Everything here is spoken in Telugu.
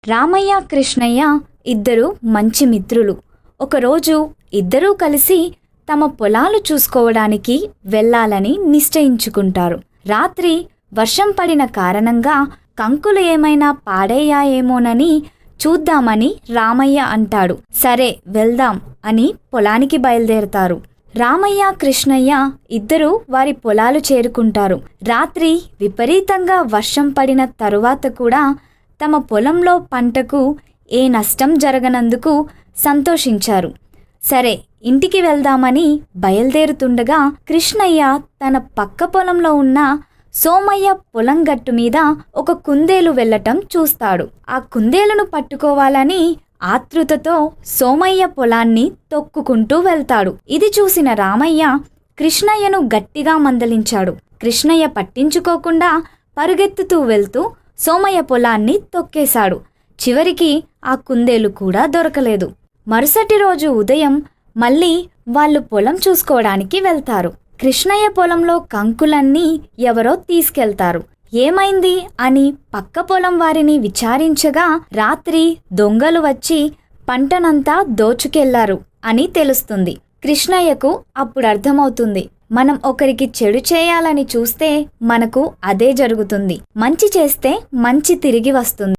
రామయ్య కృష్ణయ్య ఇద్దరు మంచి మిత్రులు. ఒకరోజు ఇద్దరూ కలిసి తమ పొలాలు చూసుకోవడానికి వెళ్ళాలని నిశ్చయించుకుంటారు. రాత్రి వర్షం పడిన కారణంగా కంకులు ఏమైనా పాడయ్యాయేమోనని చూద్దామని రామయ్య అంటాడు. సరే వెళ్దాం అని పొలానికి బయలుదేరతారు. రామయ్య కృష్ణయ్య ఇద్దరూ వారి పొలాలు చేరుకుంటారు. రాత్రి విపరీతంగా వర్షం పడిన తరువాత కూడా తమ పొలంలో పంటకు ఏ నష్టం జరగనందుకు సంతోషించారు. సరే ఇంటికి వెళ్దామని బయలుదేరుతుండగా కృష్ణయ్య తన పక్క పొలంలో ఉన్న సోమయ్య పొలం గట్టు మీద ఒక కుందేలు వెళ్ళటం చూస్తాడు. ఆ కుందేలును పట్టుకోవాలని ఆతృతతో సోమయ్య పొలాన్ని తొక్కుకుంటూ వెళ్తాడు. ఇది చూసిన రామయ్య కృష్ణయ్యను గట్టిగా మందలించాడు. కృష్ణయ్య పట్టించుకోకుండా పరుగెత్తుతూ వెళ్తూ సోమయ్య పొలాన్ని తొక్కేశాడు. చివరికి ఆ కుందేలు కూడా దొరకలేదు. మరుసటి రోజు ఉదయం మళ్ళీ వాళ్ళు పొలం చూసుకోవడానికి వెళ్తారు. కృష్ణయ్య పొలంలో కంకులన్నీ ఎవరో తీసుకెళ్తారు. ఏమైంది అని పక్క పొలం వారిని విచారించగా రాత్రి దొంగలు వచ్చి పంటనంతా దోచుకెళ్లారు అని తెలుస్తుంది. కృష్ణయ్యకు అప్పుడు అర్థమవుతుంది, మనం ఒకరికి చెడు చేయాలని చూస్తే మనకు అదే జరుగుతుంది. మంచి చేస్తే మంచి తిరిగి వస్తుంది.